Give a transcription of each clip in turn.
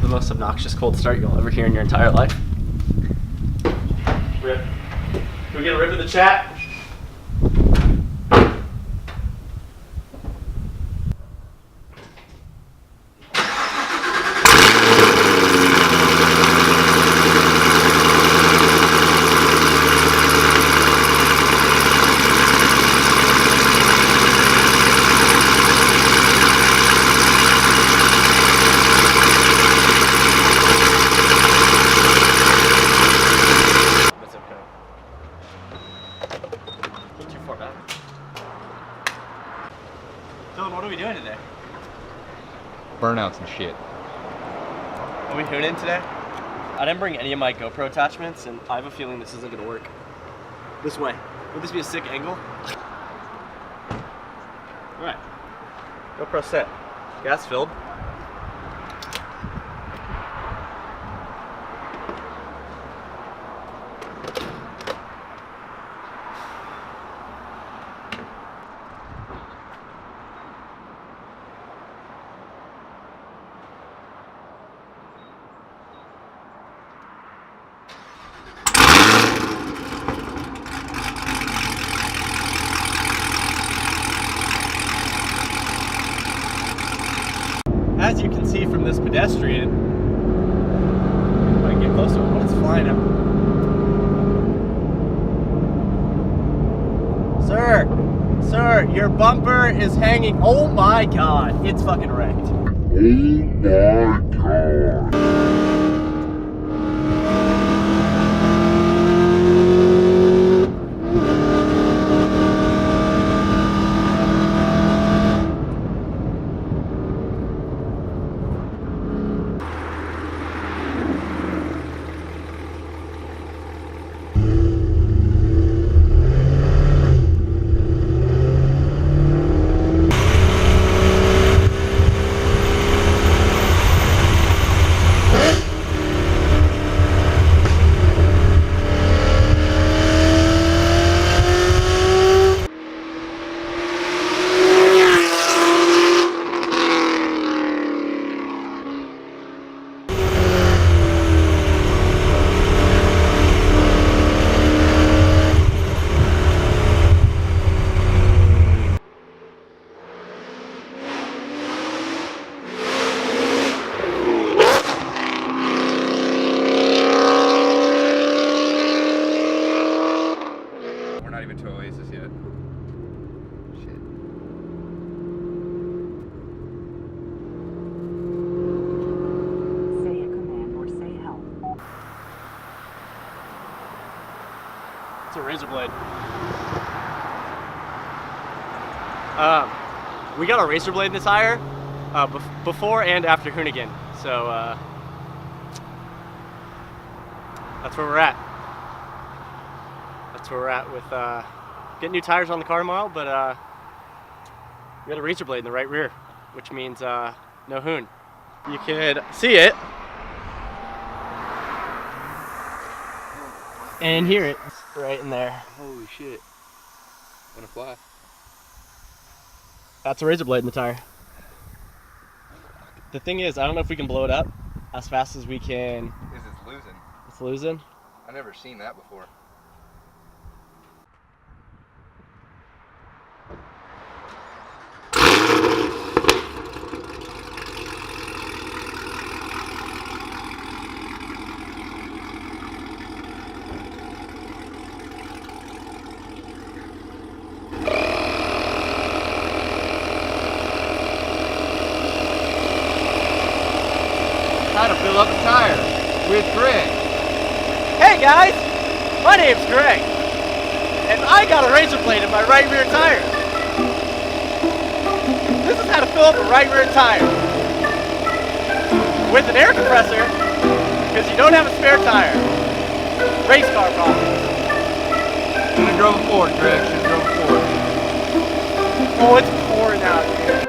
the most obnoxious cold start you'll ever hear in your entire life. Rip. Can we get a rip in the chat? What are we doing today? Burnouts and shit. Are we hooning today? I didn't bring any of my GoPro attachments, and I have a feeling this isn't gonna work. This way. Would this be a sick angle? Alright. GoPro set. Gas filled. As you can see from this pedestrian, if I can get closer, what is flying up? Sir, your bumper is hanging. Oh my god, it's fucking wrecked. Oh my god. It's a razor blade. We got a razor blade in the tire before and after Hoonigan, so that's where we're at. That's where we're at with getting new tires on the car tomorrow, but we got a razor blade in the right rear, which means no hoon. You could see it and hear it right in there. Holy shit. Wanna fly? That's a razor blade in the tire. The thing is, I don't know if we can blow it up as fast as we can. It's losing. It's losing? I've never seen that before. How to fill up a tire with Greg. Hey guys, my name's Greg, and I got a razor blade in my right rear tire. This is how to fill up a right rear tire with an air compressor, because you don't have a spare tire. Race car problems. Should have drove forward, Greg. Should have drove forward. Oh, it's pouring out here.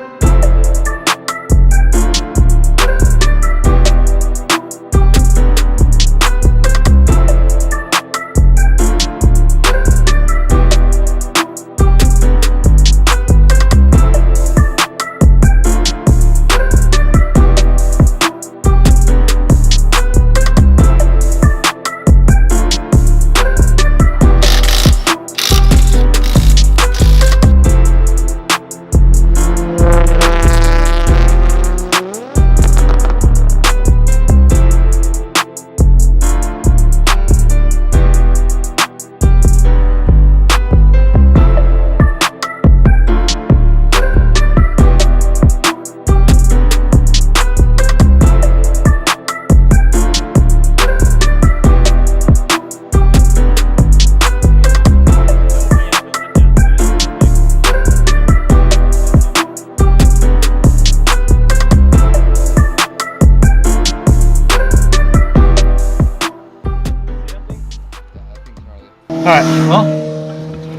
Alright, well,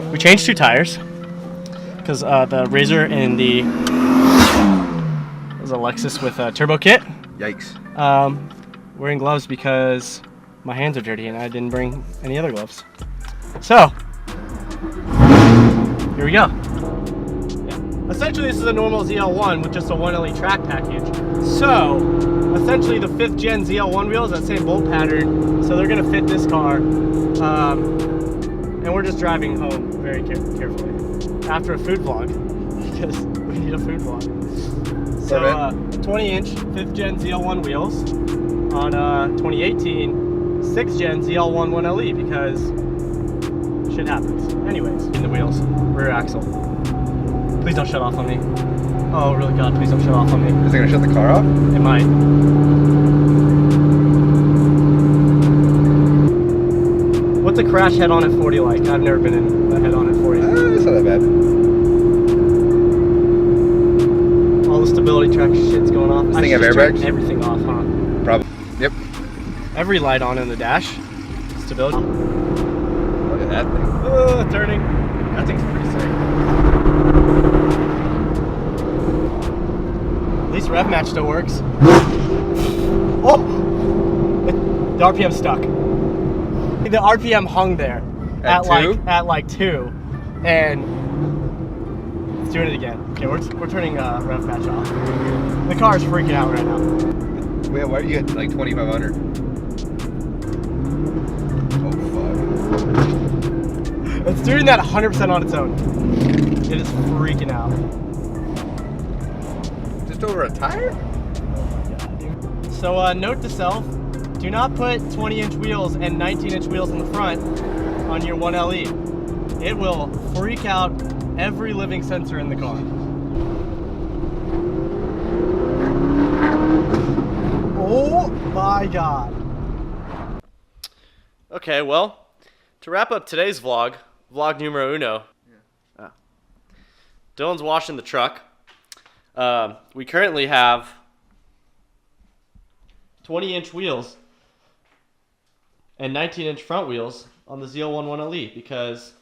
we changed 2 tires because the Razor and the was a Lexus with a turbo kit. Yikes. Wearing gloves because my hands are dirty and I didn't bring any other gloves. So, here we go. Yeah. Essentially, this is a normal ZL1 with just a 1LE track package. So, essentially the 5th gen ZL1 wheels, that same bolt pattern, so they're gonna fit this car. And we're just driving home very carefully after a food vlog because we need a food vlog. So 20-inch 5th gen ZL1 wheels on 2018 6th gen ZL1 1LE because shit happens. Anyways, in the wheels, rear axle. Please don't shut off on me. Oh, really, God, please don't shut off on me. Is it gonna shut the car off? It might. What's a crash head-on at 40 like? I've never been in a head-on at 40. It's not that bad. All the stability track shit's going off. This thing have airbags? Everything off, huh? Probably. Yep. Every light on in the dash. Stability. Look at that thing. Turning. That thing's pretty sick. At least rev match still works. Oh! The RPM stuck. The RPM hung there at like 2, and it's doing it again. Okay, we're turning rev match off. The car is freaking out right now. Wait, why are you at like 2,500? Oh fuck! It's doing that 100% on its own. It is freaking out. Just over a tire? So note to self. Do not put 20-inch wheels and 19-inch wheels in the front on your 1LE. It will freak out every living sensor in the car. Oh my God. Okay, well, to wrap up today's vlog numero uno. Yeah. Dylan's washing the truck. We currently have 20-inch wheels and 19-inch front wheels on the ZL1 1LE because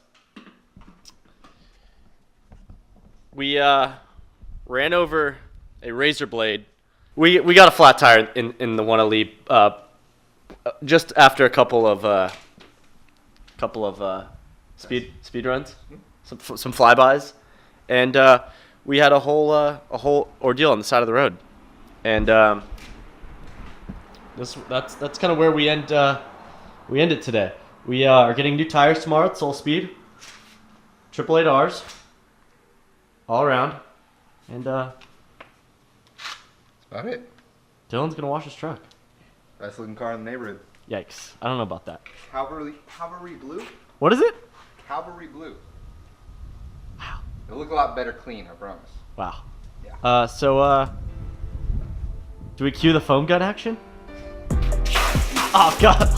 we ran over a razor blade. We got a flat tire in the 1LE just after a couple of speed runs, some flybys, and we had a whole ordeal on the side of the road, and that's kind of where we end it today. We are getting new tires tomorrow at Soul Speed, 888Rs, all around, and That's about it. Dylan's gonna wash his truck. Best looking car in the neighborhood. Yikes! I don't know about that. Cavalry blue? What is it? Cavalry blue. Wow. It'll look a lot better clean, I promise. Wow. Yeah. So do we cue the foam gun action? Oh God.